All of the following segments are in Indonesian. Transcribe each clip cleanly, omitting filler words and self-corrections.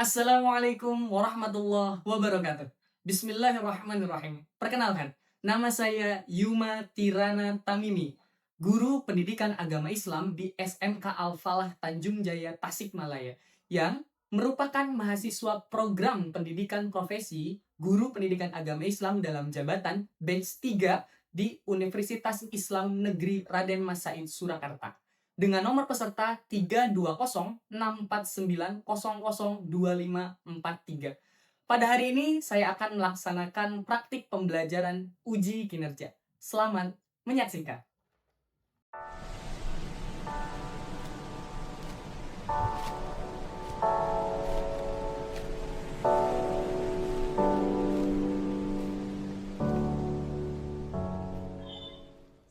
Assalamualaikum warahmatullahi wabarakatuh. Bismillahirrahmanirrahim. Perkenalkan, nama saya Yuma Tirana Tamimi, guru pendidikan agama Islam di SMK Al-Falah Tanjung Jaya, Tasikmalaya, yang merupakan mahasiswa program pendidikan profesi guru pendidikan agama Islam dalam jabatan batch 3 di Universitas Islam Negeri Raden Mas Said Surakarta dengan nomor peserta 32069002543. Pada hari ini saya akan melaksanakan praktik pembelajaran uji kinerja. Selamat menyaksikan.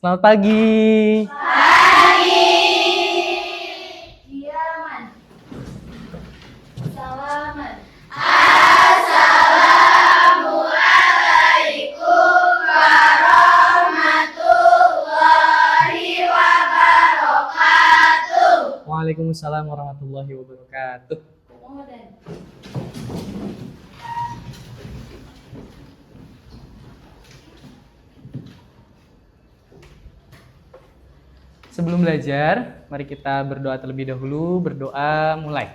Selamat pagi. Diaman. Salaman. Waalaikumsalam warahmatullahi wabarakatuh. Sebelum belajar, mari kita berdoa terlebih dahulu. Berdoa mulai.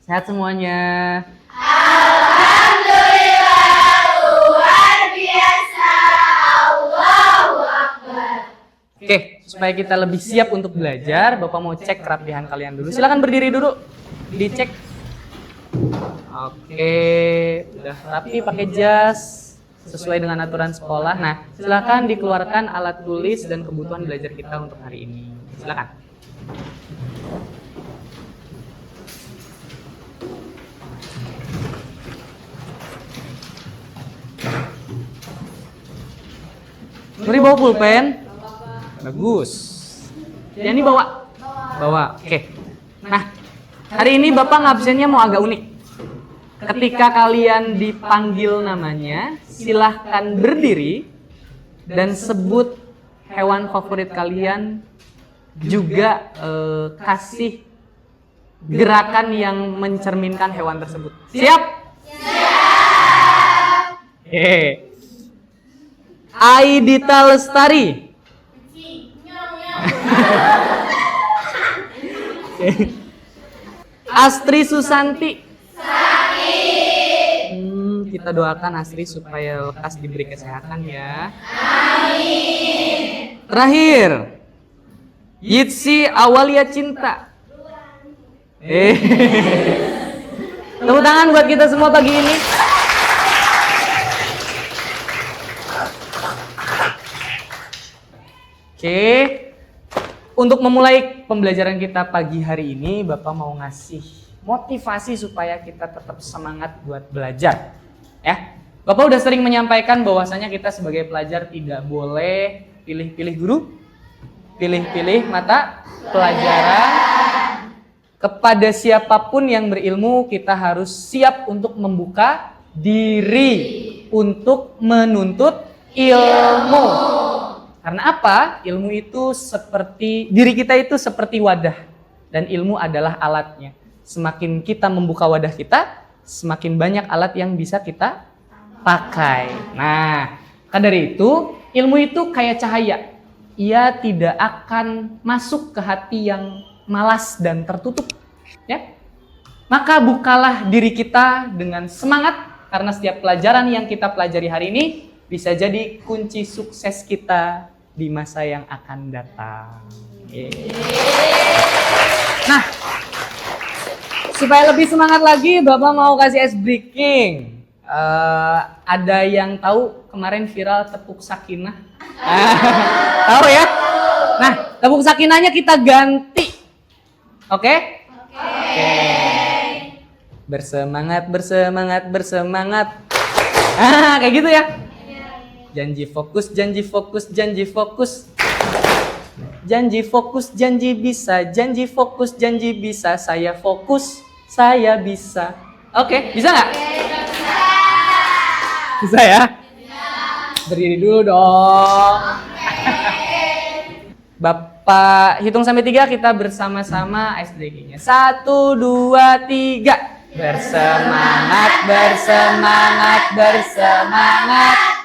Sehat semuanya. Oke, supaya kita lebih siap untuk belajar, Bapak mau cek kerapihan kalian dulu. Silakan berdiri dulu, dicek. Oke, udah rapi pakai jas sesuai dengan aturan sekolah. Nah, silakan dikeluarkan alat tulis dan kebutuhan belajar kita untuk hari ini. Silakan. Mari bawa pulpen. Bagus. Yang ini bawa? Bawa. Oke. Nah, hari ini Bapak ngabsennya mau agak unik. Ketika kalian dipanggil namanya, silahkan berdiri dan sebut hewan favorit kalian, juga kasih gerakan yang mencerminkan hewan tersebut. Siap? Siap. Oke. Aidita Lestari. Astri Susanti. Kita doakan Astri supaya lekas diberi kesehatan ya. Amin. Terakhir, Yitsi Awalia Cinta. Tepuk tangan buat kita semua pagi ini. Oke, untuk memulai pembelajaran kita pagi hari ini, Bapak mau ngasih motivasi supaya kita tetap semangat buat belajar. Ya, Bapak udah sering menyampaikan bahwasanya kita sebagai pelajar tidak boleh pilih-pilih guru, pilih-pilih mata pelajaran. Kepada siapapun yang berilmu, kita harus siap untuk membuka diri untuk menuntut ilmu. Karena apa? Ilmu itu seperti, diri kita itu seperti wadah. Dan ilmu adalah alatnya. Semakin kita membuka wadah kita, semakin banyak alat yang bisa kita pakai. Nah, maka dari itu, ilmu itu kayak cahaya. Ia tidak akan masuk ke hati yang malas dan tertutup. Ya? Maka bukalah diri kita dengan semangat, karena setiap pelajaran yang kita pelajari hari ini bisa jadi kunci sukses kita di masa yang akan datang. Nah, supaya lebih semangat lagi, Bapak mau kasih ice breaking. Ada yang tahu kemarin viral tepuk sakinah? Tahu ya? Nah, tepuk sakinahnya kita ganti. Oke? Oke. Bersemangat, bersemangat, bersemangat. Kayak gitu ya. Janji fokus, janji fokus, janji fokus. Janji fokus, janji bisa, janji fokus, janji bisa. Saya fokus, saya bisa. Oke, bisa nggak? Bisa ya? Berdiri dulu dong. Bapak hitung sampai 3, kita bersama-sama SDG-nya. 1, 2, 3. Bersemangat, bersemangat, bersemangat.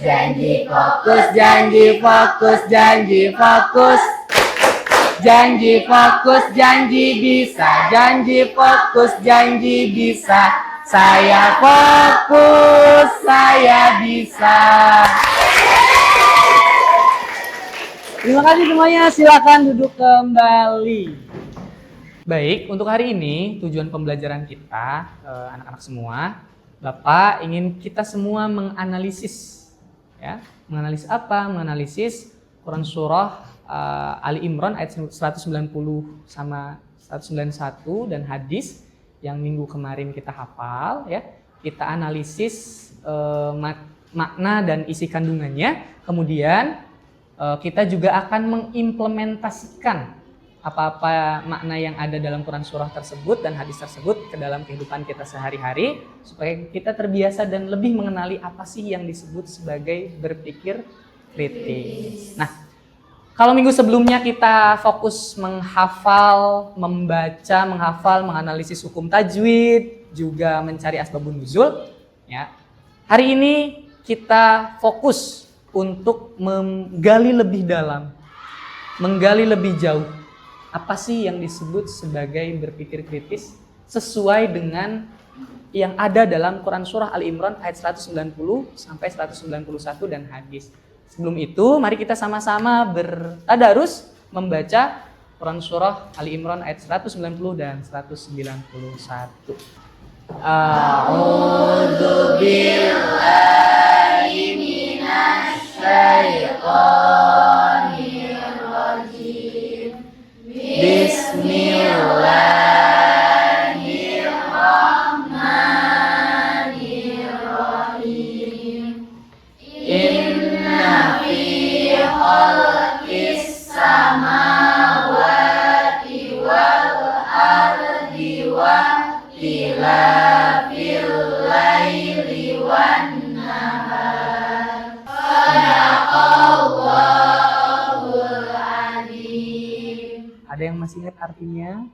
Janji fokus, janji fokus, janji fokus. Janji fokus, janji bisa, janji fokus, janji bisa. Saya fokus, saya bisa. Terima kasih semuanya, silakan duduk kembali. Baik, untuk hari ini tujuan pembelajaran kita, anak-anak semua, Bapak ingin kita semua menganalisis. Ya, menganalisis apa? Menganalisis Quran Surah Ali Imran ayat 190 sama 191 dan hadis yang minggu kemarin kita hafal. Ya, kita analisis makna dan isi kandungannya. Kemudian kita juga akan mengimplementasikan apa-apa makna yang ada dalam Quran surah tersebut dan hadis tersebut ke dalam kehidupan kita sehari-hari supaya kita terbiasa dan lebih mengenali apa sih yang disebut sebagai berpikir kritis. Nah, kalau minggu sebelumnya kita fokus menghafal, membaca, menghafal, menganalisis hukum tajwid, juga mencari asbabun nuzul, ya. Hari ini kita fokus untuk menggali lebih dalam, menggali lebih jauh. Apa sih yang disebut sebagai berpikir kritis sesuai dengan yang ada dalam Quran Surah Ali Imran ayat 190 sampai 191 dan hadis. Sebelum itu, mari kita sama-sama bertadarus membaca Quran Surah Ali Imran ayat 190 dan 191. A'udzu billahi minasy syaithanir rajim. Bismillahirrahmanirrahim. Inna fi khalqis samawati wal ardi wa ikhtilafil laili wan nahar. Sadaqallahul azim. Ada yang masih ingat artinya?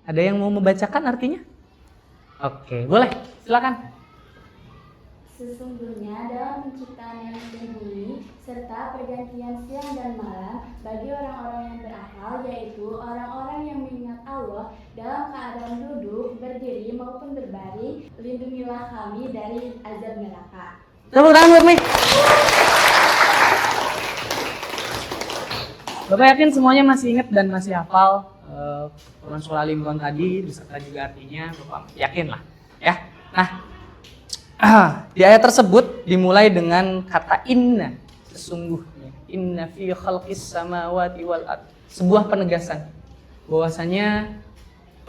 Ada yang mau membacakan artinya? Oke, boleh. Silakan. Sesungguhnya dalam penciptaan langit dan bumi serta pergantian siang dan malam bagi orang-orang yang berakal, yaitu orang-orang yang mengingat Allah dalam keadaan duduk, berdiri maupun berbaring, lindungilah kami dari azab neraka. Tepuk tangan buat nih. Bapak yakin semuanya masih ingat dan masih hafal Quran Surah Ali Imran tadi beserta juga artinya, Bapak yakin lah ya. Nah, di ayat tersebut dimulai dengan kata inna, sesungguhnya, inna fi khalqis samawati wal ard, sebuah penegasan bahwasanya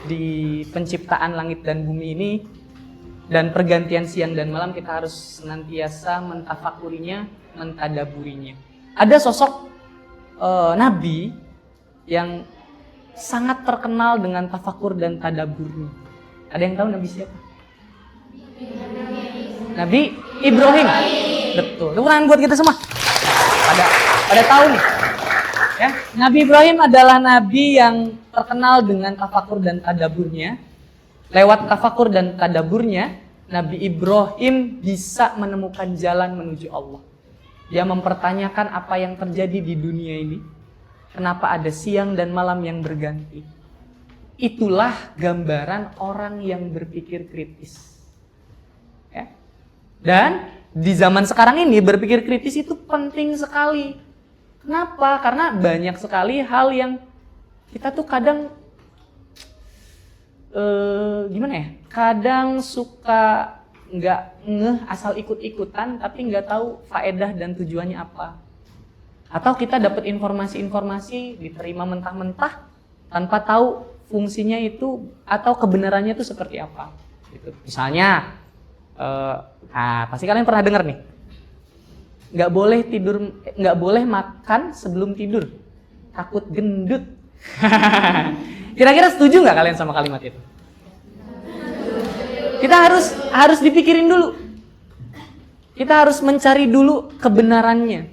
di penciptaan langit dan bumi ini dan pergantian siang dan malam kita harus senantiasa mentafakurinya, mentadaburinya. Ada sosok nabi yang sangat terkenal dengan tafakur dan tadaburnya. Ada yang tahu nabi siapa? Nabi Ibrahim. Betul. Tepuk tangan buat kita semua. Pada tahu nih. Ya, Nabi Ibrahim adalah nabi yang terkenal dengan tafakur dan tadaburnya. Lewat tafakur dan tadaburnya, Nabi Ibrahim bisa menemukan jalan menuju Allah. Dia mempertanyakan apa yang terjadi di dunia ini. Kenapa ada siang dan malam yang berganti? Itulah gambaran orang yang berpikir kritis. Ya. Dan di zaman sekarang ini berpikir kritis itu penting sekali. Kenapa? Karena banyak sekali hal yang kita tuh kadang gimana ya? Kadang suka nggak ngeh asal ikut-ikutan tapi nggak tahu faedah dan tujuannya apa. Atau kita dapat informasi-informasi diterima mentah-mentah tanpa tahu fungsinya itu atau kebenarannya itu seperti apa. Gitu. Misalnya, pasti kalian pernah dengar nih, nggak boleh tidur, nggak boleh makan sebelum tidur, takut gendut. Kira-kira setuju nggak kalian sama kalimat itu? Kita harus dipikirin dulu. Kita harus mencari dulu kebenarannya.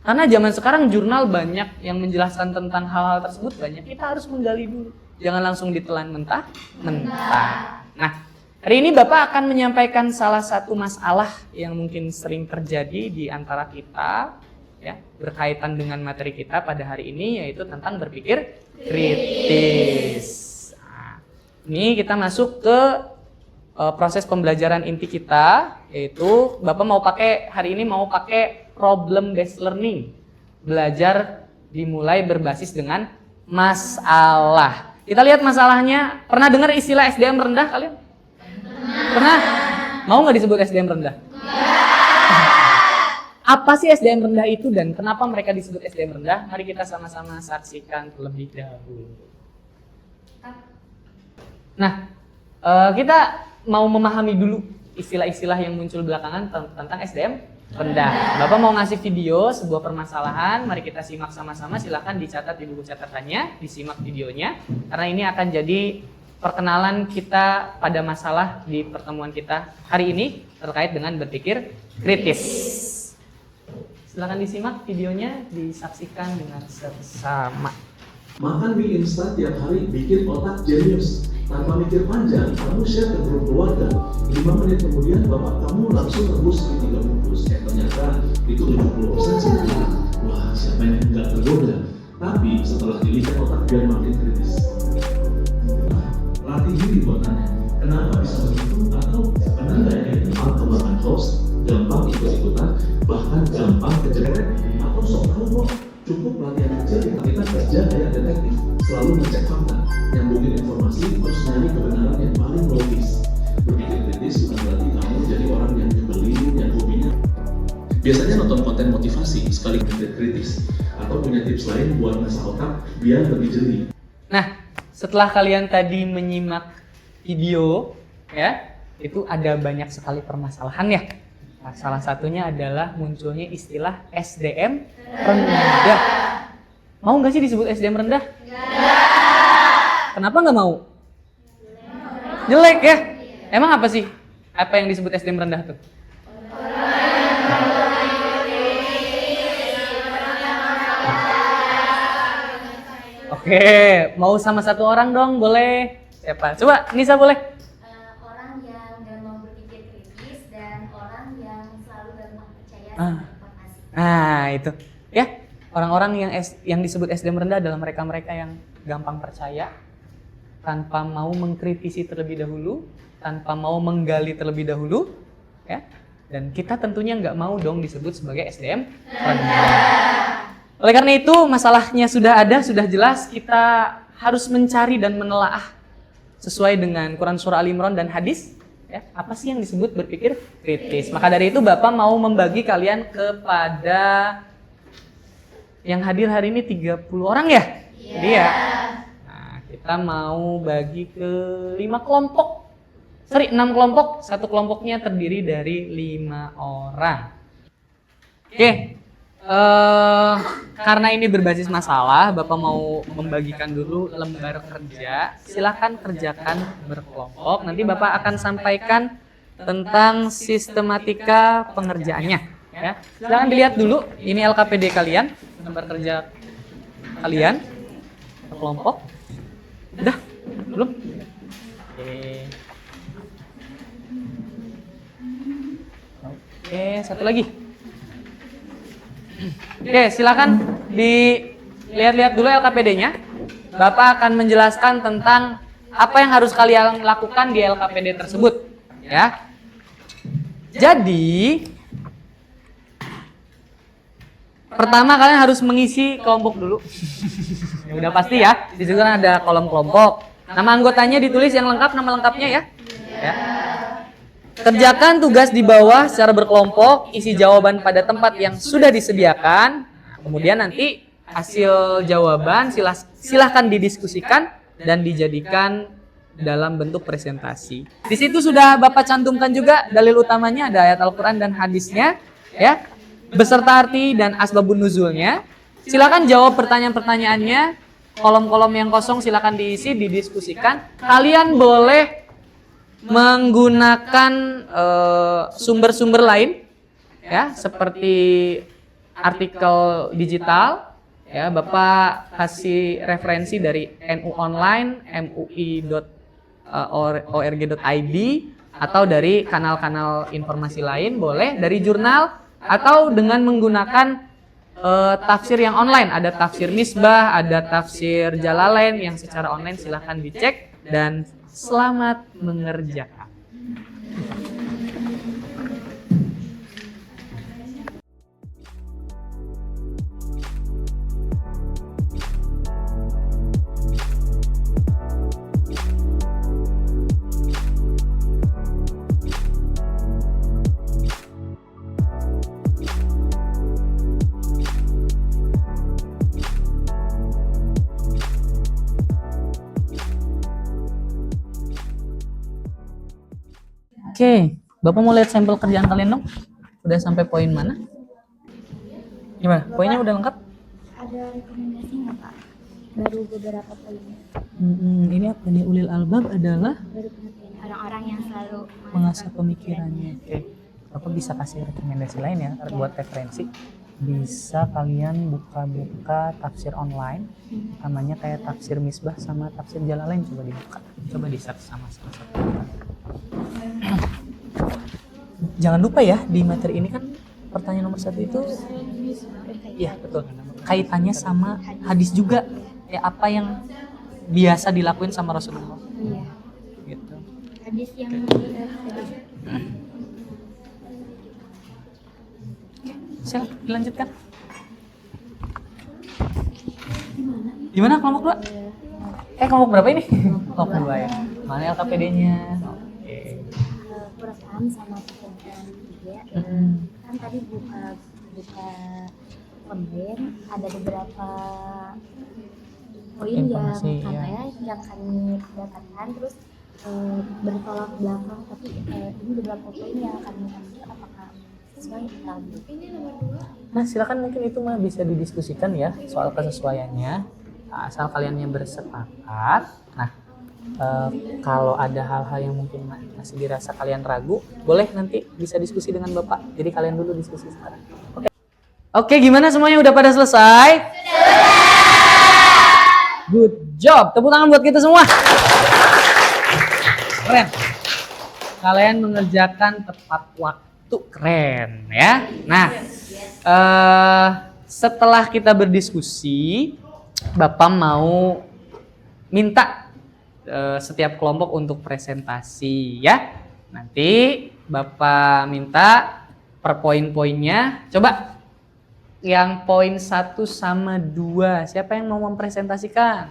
Karena zaman sekarang jurnal banyak yang menjelaskan tentang hal-hal tersebut banyak. Kita harus menggali dulu. Jangan langsung ditelan mentah-mentah. Nah, hari ini Bapak akan menyampaikan salah satu masalah yang mungkin sering terjadi di antara kita, ya, berkaitan dengan materi kita pada hari ini, yaitu tentang berpikir kritis. Nah, ini kita masuk ke proses pembelajaran inti kita, yaitu Bapak hari ini mau pakai problem based learning. Belajar dimulai berbasis dengan masalah. Kita lihat masalahnya. Pernah dengar istilah SDM rendah kalian? Pernah? Mau nggak disebut SDM rendah? Apa sih SDM rendah itu dan kenapa mereka disebut SDM rendah? Mari kita sama-sama saksikan terlebih dahulu. Nah, kita mau memahami dulu istilah-istilah yang muncul belakangan tentang SDM rendah. Bapak mau ngasih video sebuah permasalahan, mari kita simak sama-sama. Silahkan dicatat di buku catatannya, disimak videonya, karena ini akan jadi perkenalan kita pada masalah di pertemuan kita hari ini terkait dengan berpikir kritis. Silahkan disimak videonya, disaksikan dengan seksama. Makan mie instan tiap hari bikin otak jenius. Tanpa mikir panjang, kamu share ke grup keluarga. 5 menit kemudian bapak kamu langsung rebus mie 3 bungkus. Ternyata itu 70% sih. Wah, siapa yang nggak tergoda? Tapi setelah dilihat otak biar makin kritis. Latih diri buat tanya, kenapa bisa begitu? Atau pernah nggak ya gampang kemakan host, gampang ikut-ikutan, bahkan gampang kejepret, atau sok tahu kok. Cukup latihan kecil, kita kerja kayak detektif, selalu ngecek fakta, nyambungin informasi, terus nyari kebenaran yang paling logis. Berpikir kritis bukan berarti kamu jadi orang yang nyebelin, yang hobinya biasanya nonton konten motivasi sekali berpikir kritis, atau punya tips lain buat ngasah otak biar lebih jeli. Nah, setelah kalian tadi menyimak video, ya, itu ada banyak sekali permasalahan ya. Nah, salah satunya adalah munculnya istilah SDM rendah. Mau nggak sih disebut SDM rendah? Nggak. Kenapa nggak mau? Jelek ya? Emang apa sih? Apa yang disebut SDM rendah tuh? Oke, mau sama satu orang dong, boleh? Siapa? Coba, Nisa boleh? Orang yang gampang berpikir kritis dan orang yang selalu gampang percaya sama informasi. Nah, itu. Ya, orang-orang yang disebut SDM rendah adalah mereka-mereka yang gampang percaya, tanpa mau mengkritisi terlebih dahulu, tanpa mau menggali terlebih dahulu, ya. Dan kita tentunya nggak mau dong disebut sebagai SDM rendah. Oleh karena itu, masalahnya sudah ada, sudah jelas, kita harus mencari dan menelaah sesuai dengan Quran Surah Al-Imran dan hadis, ya, apa sih yang disebut berpikir kritis. Maka dari itu Bapak mau membagi kalian kepada yang hadir hari ini 30 orang ya? Iya. Nah, kita mau bagi ke 6 kelompok, satu kelompoknya terdiri dari 5 orang. Oke. Karena ini berbasis masalah, Bapak mau membagikan dulu lembar kerja. Silahkan kerjakan berkelompok. Nanti Bapak akan sampaikan tentang sistematika pengerjaannya. Ya. Silahkan dilihat dulu. Ini LKPD kalian, lembar kerja kalian berkelompok. Udah? Belum? Oke, satu lagi. Oke, silakan dilihat-lihat dulu LKPD-nya. Bapak akan menjelaskan tentang apa yang harus kalian lakukan di LKPD tersebut, ya. Jadi, pertama kalian harus mengisi kelompok dulu. Ya, udah pasti ya. Di situ kan ada kolom kelompok. Nama anggotanya ditulis yang lengkap, nama lengkapnya ya. Ya. Kerjakan tugas di bawah secara berkelompok, isi jawaban pada tempat yang sudah disediakan. Kemudian nanti hasil jawaban silahkan didiskusikan dan dijadikan dalam bentuk presentasi. Di situ sudah Bapak cantumkan juga dalil utamanya, ada ayat Al-Quran dan hadisnya, ya. beserta arti dan asbabun nuzulnya. Silakan jawab pertanyaan-pertanyaannya. Kolom-kolom yang kosong silakan diisi, didiskusikan. Kalian boleh menggunakan sumber-sumber lain, ya, seperti artikel digital. Ya, Bapak kasih referensi dari NU Online, mui.org.id, atau dari kanal-kanal informasi lain, boleh dari jurnal, atau dengan menggunakan tafsir yang online. Ada tafsir Misbah, ada tafsir Jalalain yang secara online, silahkan dicek, dan selamat mengerjakan. Oke, Bapak mau lihat sampel kerjaan kalian dong? Udah sampai poin mana? Gimana? Poinnya udah lengkap? Ada rekomendasi nggak Pak? Baru beberapa poin. Ini apa nih? Ulil albab adalah Baru pengertian orang-orang yang selalu mengasah pemikirannya. Oke, Bapak bisa kasih rekomendasi lain ya buat referensi. Bisa kalian buka-buka tafsir online, namanya kayak tafsir Misbah sama tafsir Jalalain, coba dibuka, coba di search sama-sama. Jangan lupa ya, di materi ini kan pertanyaan nomor 1 itu, ya betul, kaitannya sama hadis juga, ya apa yang biasa dilakuin sama Rasulullah. Iya. Gitu. Hadis yang Silakan dilanjutkan. Gimana kelompok 2? Kelompok berapa ini? Kelompok 2 ya. Mana LKPD-nya? Oke. Quran sama pertanyaan 3. Kan tadi buka konten, ada beberapa poin Informasi, yang ya. yang kami dapatkan, terus bertolak belakang, tapi ini beberapa poin yang kami ambil apakah sesuai dengan ini nomor 2? Nah, silakan, mungkin itu mah bisa didiskusikan ya soal kesesuaiannya. Asal kaliannya bersepakat. Nah, kalau ada hal-hal yang mungkin masih dirasa kalian ragu, boleh nanti bisa diskusi dengan Bapak. Jadi kalian dulu diskusi sekarang. Oke, gimana semuanya, udah pada selesai? Sudah. Good job. Tepuk tangan buat kita semua. Keren. Kalian mengerjakan tepat waktu, keren ya. Nah, setelah kita berdiskusi, Bapak mau minta setiap kelompok untuk presentasi ya. Nanti Bapak minta per poin-poinnya. Coba yang poin 1 sama 2, siapa yang mau mempresentasikan?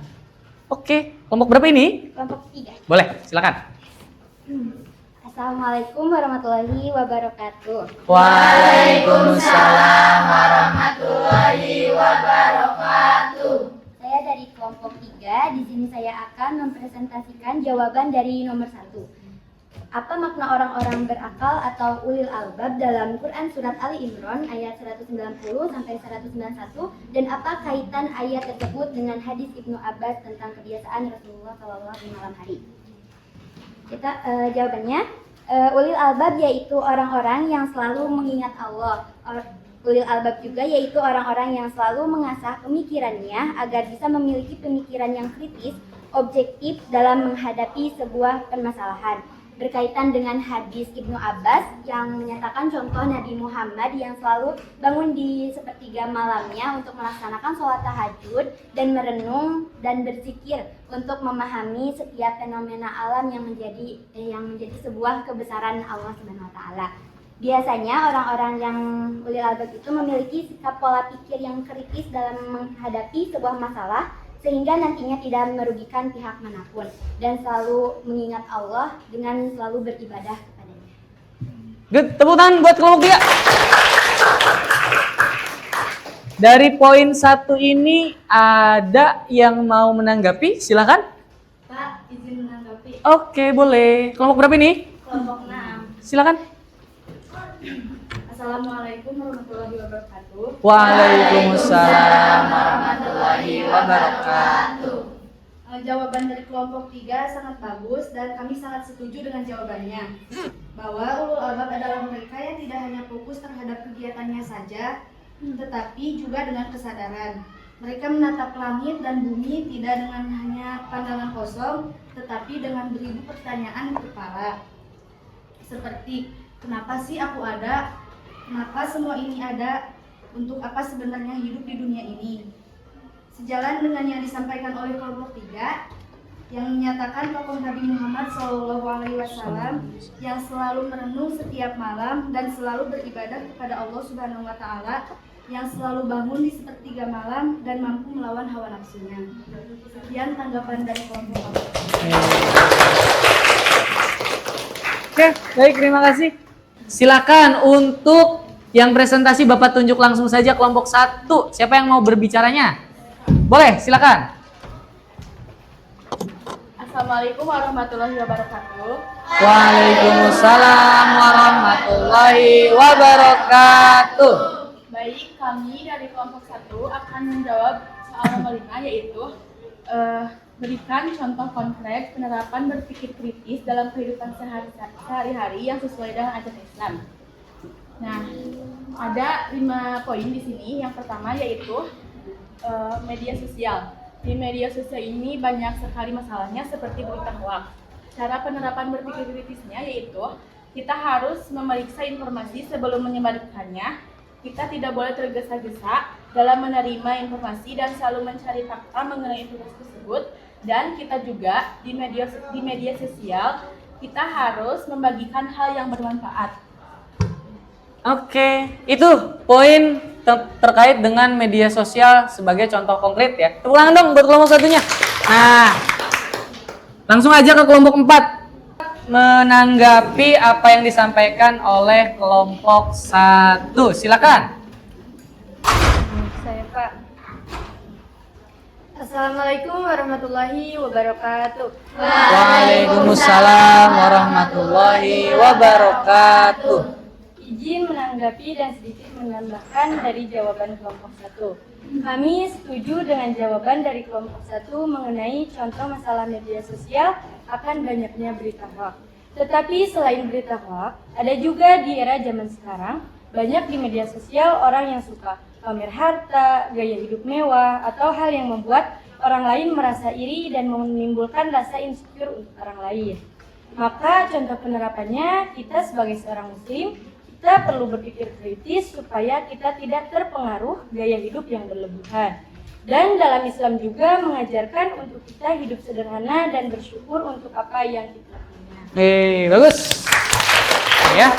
Oke, kelompok berapa ini? Kelompok 3. Boleh, silakan. Assalamualaikum warahmatullahi wabarakatuh. Waalaikumsalam warahmatullahi wabarakatuh. Saya dari kelompok 3. Di sini saya akan mempresentasikan jawaban dari nomor 1. Apa makna orang-orang berakal atau ulil albab dalam Quran surat Ali Imran ayat 190 sampai 191, dan apa kaitan ayat tersebut dengan hadis Ibnu Abbas tentang kebiasaan Rasulullah SAW di malam hari? Kita jawabannya, ulil albab yaitu orang-orang yang selalu mengingat Allah. Ulil albab juga yaitu orang-orang yang selalu mengasah pemikirannya agar bisa memiliki pemikiran yang kritis, objektif dalam menghadapi sebuah permasalahan. Berkaitan dengan hadis Ibnu Abbas yang menyatakan contoh Nabi Muhammad yang selalu bangun di sepertiga malamnya untuk melaksanakan sholat tahajud dan merenung dan berzikir untuk memahami setiap fenomena alam yang menjadi sebuah kebesaran Allah Subhanahu wa taala. Biasanya orang-orang yang ulil albab itu memiliki sikap pola pikir yang kritis dalam menghadapi sebuah masalah, sehingga nantinya tidak merugikan pihak manapun dan selalu mengingat Allah dengan selalu beribadah kepadanya. Good, tepuk tangan buat kelompok 3. Dari poin 1 ini ada yang mau menanggapi? Silakan. Pak, izin menanggapi. Oke, boleh. Kelompok berapa ini? Kelompok 6. Silakan. Assalamualaikum warahmatullahi wabarakatuh. Waalaikumsalam warahmatullahi wabarakatuh. Jawaban dari kelompok 3 sangat bagus dan kami sangat setuju dengan jawabannya. Bahwa ulul albab adalah mereka yang tidak hanya fokus terhadap kegiatannya saja, tetapi juga dengan kesadaran. Mereka menatap langit dan bumi tidak dengan hanya pandangan kosong, tetapi dengan beribu pertanyaan di kepala. Seperti, kenapa sih aku ada? Kenapa semua ini ada? Untuk apa sebenarnya hidup di dunia ini? Sejalan dengan yang disampaikan oleh kelompok 3 yang menyatakan tokoh Nabi Muhammad SAW yang selalu merenung setiap malam dan selalu beribadah kepada Allah Subhanahu wa Ta'ala, yang selalu bangun di sepertiga malam dan mampu melawan hawa nafsunya. Sekian tanggapan dari kelompok 4. Oke, baik, terima kasih. Silakan untuk yang presentasi Bapak tunjuk langsung saja kelompok 1. Siapa yang mau berbicaranya? Boleh, silakan. Assalamualaikum warahmatullahi wabarakatuh. Waalaikumsalam warahmatullahi wabarakatuh. Baik, kami dari kelompok 1 akan menjawab soal nomor 5, yaitu berikan contoh konkret penerapan berpikir kritis dalam kehidupan sehari-hari yang sesuai dengan ajaran Islam. Nah, ada 5 poin di sini. Yang pertama yaitu media sosial. Di media sosial ini banyak sekali masalahnya seperti berita hoax. Cara penerapan berpikir kritisnya yaitu kita harus memeriksa informasi sebelum menyebarkannya. Kita tidak boleh tergesa-gesa dalam menerima informasi dan selalu mencari fakta mengenai informasi tersebut. Dan kita juga di media sosial kita harus membagikan hal yang bermanfaat. Oke, itu poin terkait dengan media sosial sebagai contoh konkret ya. Tepuk tangan dong buat kelompok 1-nya. Nah, langsung aja ke kelompok 4. Menanggapi apa yang disampaikan oleh kelompok 1. Silakan. Saya Pak. Assalamualaikum warahmatullahi wabarakatuh. Waalaikumsalam warahmatullahi wabarakatuh. Izin menanggapi dan sedikit menambahkan dari jawaban kelompok 1. Kami setuju dengan jawaban dari kelompok 1 mengenai contoh masalah media sosial akan banyaknya berita hoax. Tetapi selain berita hoax, ada juga di era zaman sekarang, banyak di media sosial orang yang suka pamer harta, gaya hidup mewah, atau hal yang membuat orang lain merasa iri dan menimbulkan rasa insecure untuk orang lain. Maka contoh penerapannya, kita sebagai seorang muslim, kita perlu berpikir kritis supaya kita tidak terpengaruh gaya hidup yang berlebihan. Dan dalam Islam juga mengajarkan untuk kita hidup sederhana dan bersyukur untuk apa yang kita punya. Bagus. Ya.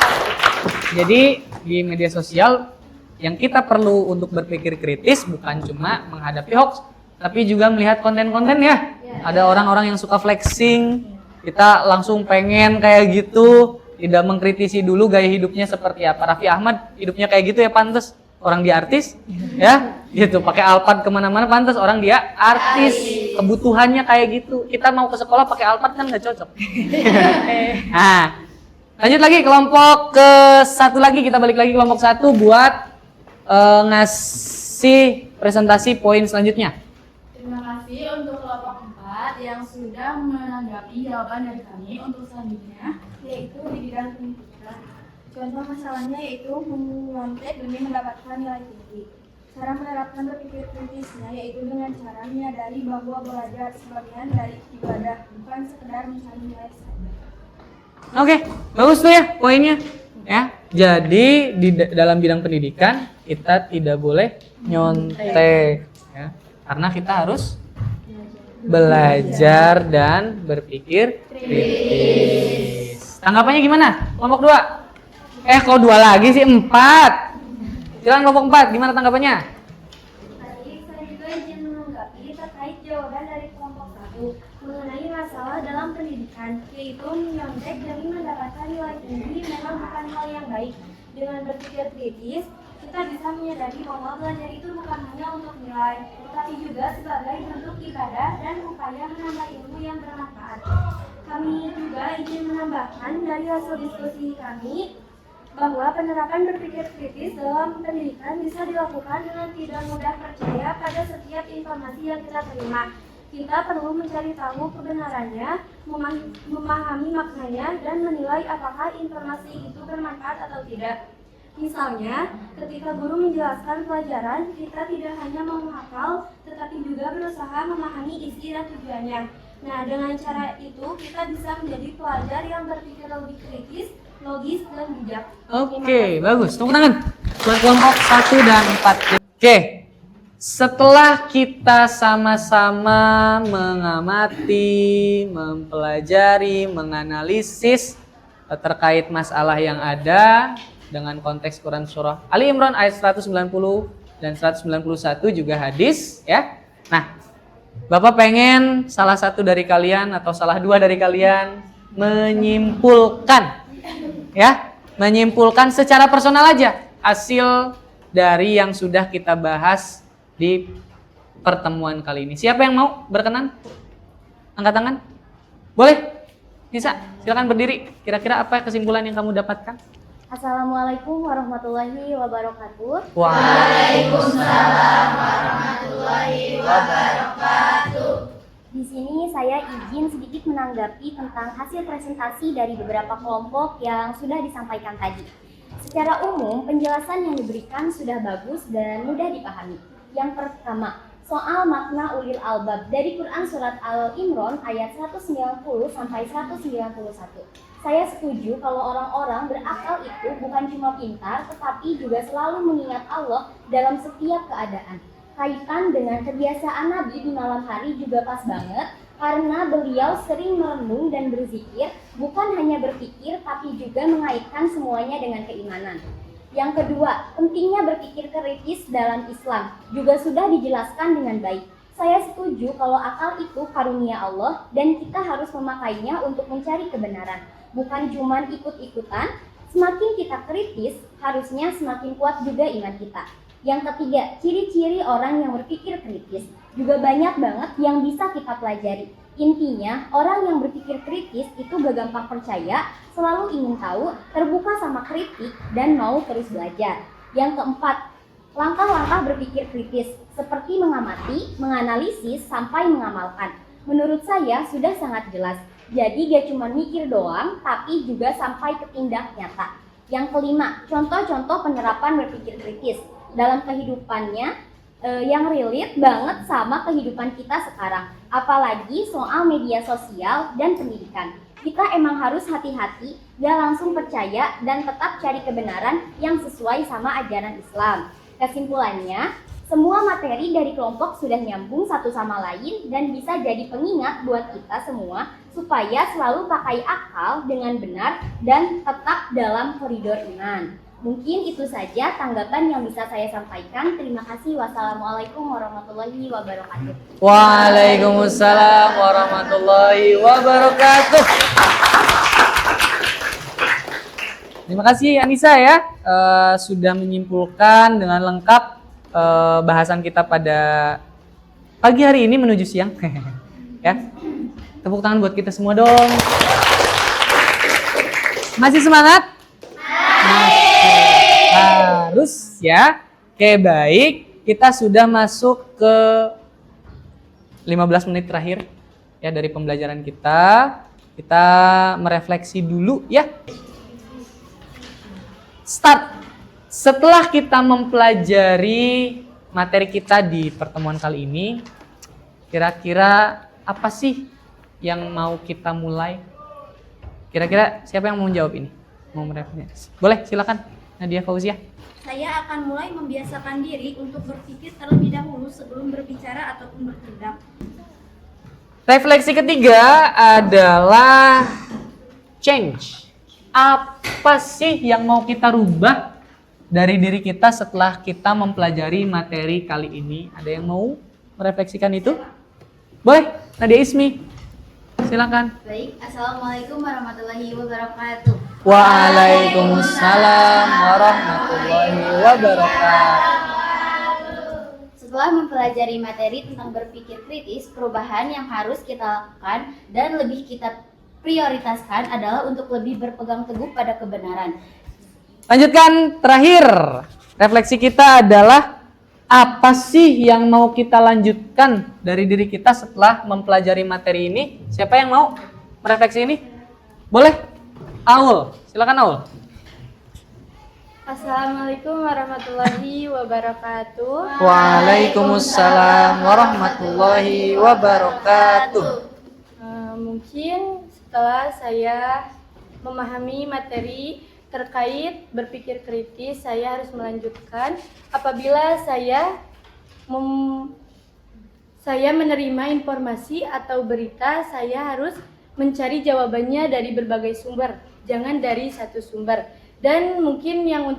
Jadi di media sosial yang kita perlu untuk berpikir kritis bukan cuma menghadapi hoax, tapi juga melihat konten-konten ya. Ada orang-orang yang suka flexing, kita langsung pengen kayak gitu. Tidak mengkritisi dulu gaya hidupnya seperti apa. Raffi Ahmad hidupnya kayak gitu ya, pantas orang dia artis ya gitu, pakai Alphard kemana-mana pantas orang dia artis, kebutuhannya kayak gitu. Kita mau ke sekolah pakai Alphard kan nggak cocok. Nah, lanjut lagi kelompok ke 1 lagi, kita balik lagi kelompok 1 buat ngasih presentasi poin selanjutnya. Terima kasih untuk kelompok 4 yang sudah menanggapi jawaban dari kami. Untuk selanjutnya yaitu di bidang pendidikan. Contoh masalahnya yaitu menyontek demi mendapatkan nilai tinggi. Cara menerapkan berpikir kritisnya yaitu dengan cara menyadari bahwa belajar sebagian dari ibadah, bukan sekedar mencari nilai saja. Oke, bagus tuh ya poinnya. Ya, jadi di dalam bidang pendidikan kita tidak boleh nyontek, ya, karena kita harus belajar dan berpikir kritis. Tanggapannya gimana? Kelompok 2? Kok 2 lagi sih? 4. Silakan kelompok 4, gimana tanggapannya? Tadi saya juga izin menanggapi terkait jawaban dari kelompok 1 mengenai masalah dalam pendidikan, yaitu menyontek demi mendapatkan nilai tinggi memang bukan hal yang baik. Dengan berpikir kritis, kita bisa menyadari bahwa belajar itu bukan hanya untuk nilai, tetapi juga sebagai bentuk ibadah dan upaya menambah ilmu yang bermanfaat. Kami juga ingin menambahkan dari hasil diskusi kami, bahwa penerapan berpikir kritis dalam pendidikan bisa dilakukan dengan tidak mudah percaya pada setiap informasi yang kita terima. Kita perlu mencari tahu kebenarannya, memahami maknanya, dan menilai apakah informasi itu bermanfaat atau tidak. Misalnya, ketika guru menjelaskan pelajaran, kita tidak hanya menghafal, tetapi juga berusaha memahami isi dan tujuannya. Nah, dengan cara itu kita bisa menjadi pelajar yang berpikir lebih kritis, logis, dan bijak. Oke, bagus. Tepuk tangan buat kelompok 1 dan 4. Oke, setelah kita sama-sama mengamati, mempelajari, menganalisis terkait masalah yang ada dengan konteks Quran surah Ali Imran ayat 190 dan 191 juga hadis ya. Nah, Bapak pengen salah satu dari kalian atau salah dua dari kalian menyimpulkan ya, menyimpulkan secara personal aja hasil dari yang sudah kita bahas di pertemuan kali ini. Siapa yang mau berkenan? Angkat tangan. Boleh? Bisa? Silakan berdiri. Kira-kira apa kesimpulan yang kamu dapatkan? Assalamualaikum warahmatullahi wabarakatuh. Waalaikumsalam warahmatullahi wabarakatuh. Di sini saya izin sedikit menanggapi tentang hasil presentasi dari beberapa kelompok yang sudah disampaikan tadi. Secara umum, penjelasan yang diberikan sudah bagus dan mudah dipahami. Yang pertama, soal makna ulil albab dari Quran surat Al-Imran ayat 190 sampai 191. Saya setuju kalau orang-orang berakal itu bukan cuma pintar, tetapi juga selalu mengingat Allah dalam setiap keadaan. Kaitan dengan kebiasaan Nabi di malam hari juga pas banget, karena beliau sering merenung dan berzikir, bukan hanya berpikir, tapi juga mengaitkan semuanya dengan keimanan. Yang kedua, pentingnya berpikir kritis dalam Islam, juga sudah dijelaskan dengan baik. Saya setuju kalau akal itu karunia Allah, dan kita harus memakainya untuk mencari kebenaran. Bukan cuma ikut-ikutan, semakin kita kritis, harusnya semakin kuat juga iman kita. Yang ketiga, ciri-ciri orang yang berpikir kritis. Juga banyak banget yang bisa kita pelajari. Intinya, orang yang berpikir kritis itu gak gampang percaya, selalu ingin tahu, terbuka sama kritik, dan mau terus belajar. Yang keempat, langkah-langkah berpikir kritis, seperti mengamati, menganalisis, sampai mengamalkan. Menurut saya sudah sangat jelas. Jadi gak cuma mikir doang, tapi juga sampai ke tindak nyata. Yang kelima, contoh-contoh penerapan berpikir kritis dalam kehidupannya yang relate banget sama kehidupan kita sekarang. Apalagi soal media sosial dan pendidikan. Kita emang harus hati-hati, gak langsung percaya dan tetap cari kebenaran yang sesuai sama ajaran Islam. Kesimpulannya, semua materi dari kelompok sudah nyambung satu sama lain dan bisa jadi pengingat buat kita semua supaya selalu pakai akal dengan benar dan tetap dalam koridor iman. Mungkin itu saja tanggapan yang bisa saya sampaikan. Terima kasih. Wassalamualaikum warahmatullahi wabarakatuh. Waalaikumsalam warahmatullahi wabarakatuh. Terima kasih Anissa ya, sudah menyimpulkan dengan lengkap bahasan kita pada pagi hari ini menuju siang. Ya, tepuk tangan buat kita semua dong. Masih semangat? Masih. Harus ya. Oke, baik. Kita sudah masuk ke 15 menit terakhir ya dari pembelajaran kita. Kita merefleksi dulu ya. Start. Setelah kita mempelajari materi kita di pertemuan kali ini, kira-kira apa sih yang mau kita mulai? Kira-kira siapa yang mau menjawab ini? Mau merefleksi? Boleh, silakan Nadia Fauzia. Saya akan mulai membiasakan diri untuk berpikir terlebih dahulu sebelum berbicara ataupun bertindak. Refleksi ketiga adalah change. Apa sih yang mau kita rubah dari diri kita setelah kita mempelajari materi kali ini? Ada yang mau merefleksikan itu? Boleh, Nadia Ismi. Silakan. Baik, Assalamualaikum warahmatullahi wabarakatuh. Waalaikumsalam warahmatullahi wabarakatuh. Setelah mempelajari materi tentang berpikir kritis, perubahan yang harus kita lakukan dan lebih kita prioritaskan adalah untuk lebih berpegang teguh pada kebenaran. Lanjutkan, terakhir. Refleksi kita adalah apa sih yang mau kita lanjutkan dari diri kita setelah mempelajari materi ini? Siapa yang mau merefleksi ini? Boleh? Aul, silakan Aul. Assalamualaikum warahmatullahi wabarakatuh. Waalaikumsalam warahmatullahi wabarakatuh. Mungkin setelah saya memahami materi terkait berpikir kritis, saya harus melanjutkan. Apabila saya menerima informasi atau berita, saya harus mencari jawabannya dari berbagai sumber, jangan dari satu sumber. Dan mungkin yang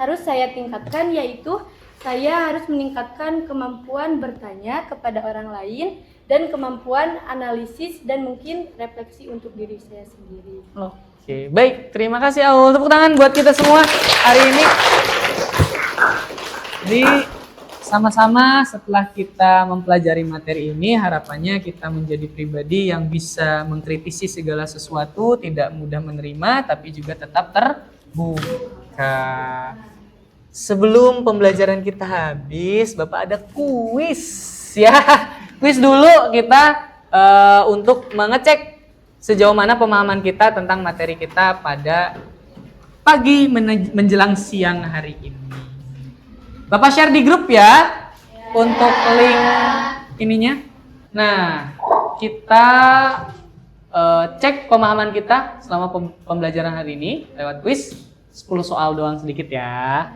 harus saya tingkatkan yaitu saya harus meningkatkan kemampuan bertanya kepada orang lain dan kemampuan analisis dan mungkin refleksi untuk diri saya sendiri. Oke, baik. Terima kasih Aul. Tepuk tangan buat kita semua hari ini. Jadi sama-sama setelah kita mempelajari materi ini, harapannya kita menjadi pribadi yang bisa mengkritisi segala sesuatu, tidak mudah menerima, tapi juga tetap terbuka. Sebelum pembelajaran kita habis, Bapak ada kuis ya. Kuis dulu kita untuk mengecek sejauh mana pemahaman kita tentang materi kita pada pagi menjelang siang hari ini. Bapak share di grup ya untuk link ininya. Nah, kita cek pemahaman kita selama pembelajaran hari ini lewat kuis. 10 soal doang sedikit ya.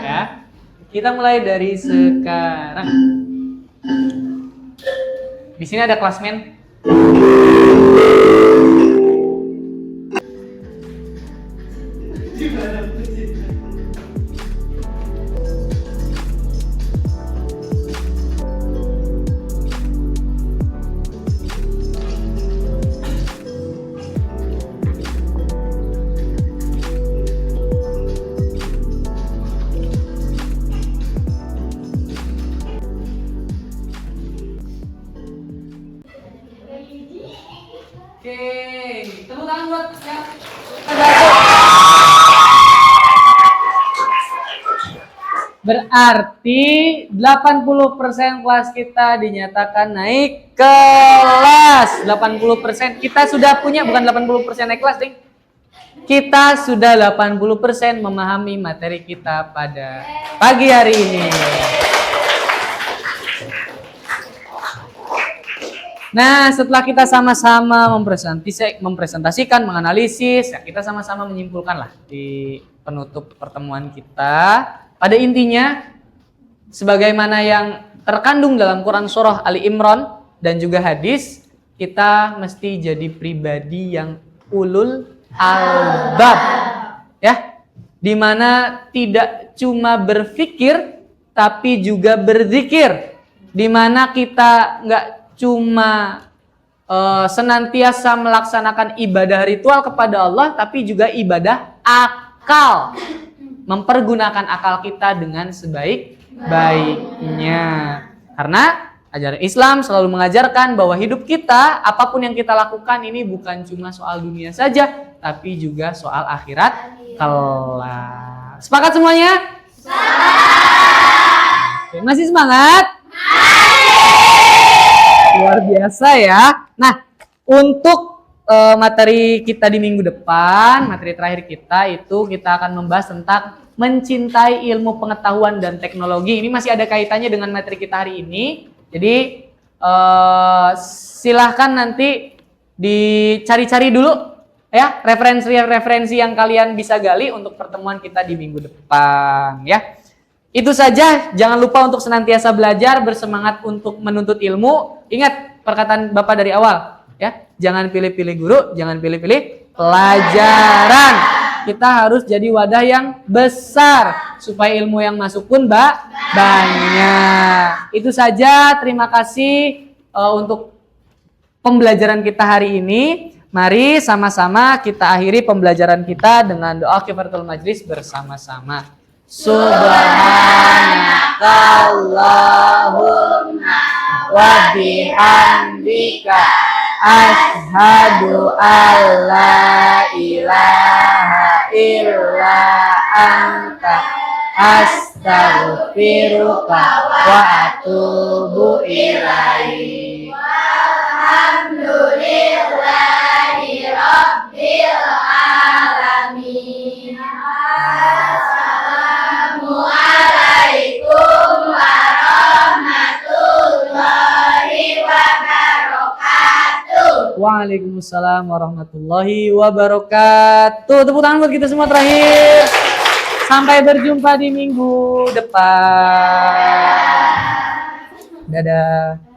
Ya. Kita mulai dari sekarang. Di sini ada klasmen. Oke, tepuk tangan buat yang berarti 80% kelas kita dinyatakan naik kelas. 80% kita sudah punya, bukan 80% naik kelas, Ding. Kita sudah 80% memahami materi kita pada pagi hari ini. Nah, setelah kita sama-sama mempresentasikan, menganalisis, ya kita sama-sama menyimpulkan lah di penutup pertemuan kita. Pada intinya, sebagaimana yang terkandung dalam Quran Surah Ali Imran dan juga hadis, kita mesti jadi pribadi yang ulul albab, ya, dimana tidak cuma berpikir, tapi juga berzikir, dimana kita nggak cuma senantiasa melaksanakan ibadah ritual kepada Allah, tapi juga ibadah akal, mempergunakan akal kita dengan sebaik-baiknya. Karena ajaran Islam selalu mengajarkan bahwa hidup kita, apapun yang kita lakukan ini bukan cuma soal dunia saja, tapi juga soal akhirat kelak. Sepakat semuanya? Sepakat. Oke, masih semangat? Luar biasa ya. Nah, untuk materi kita di minggu depan, materi terakhir kita itu kita akan membahas tentang mencintai ilmu pengetahuan dan teknologi. Ini masih ada kaitannya dengan materi kita hari ini. Jadi silahkan nanti dicari-cari dulu ya referensi-referensi yang kalian bisa gali untuk pertemuan kita di minggu depan ya. Itu saja, jangan lupa untuk senantiasa belajar, bersemangat untuk menuntut ilmu. Ingat perkataan Bapak dari awal, ya. Jangan pilih-pilih guru, jangan pilih-pilih pelajaran. Kita harus jadi wadah yang besar supaya ilmu yang masuk pun banyak. Itu saja, terima kasih untuk pembelajaran kita hari ini. Mari sama-sama kita akhiri pembelajaran kita dengan doa kifaratul majlis bersama-sama. Subhanakallahumma wa bihamdika Asyhadu alla ilaha illa anta astaghfiruka wa atubu ilaik. Alhamdulillahi Rabbil Alamin. Assalamualaikum warahmatullahi wabarakatuh. Waalaikumsalam warahmatullahi wabarakatuh. Tepuk tangan buat kita semua terakhir. Sampai berjumpa di minggu depan. Dadah.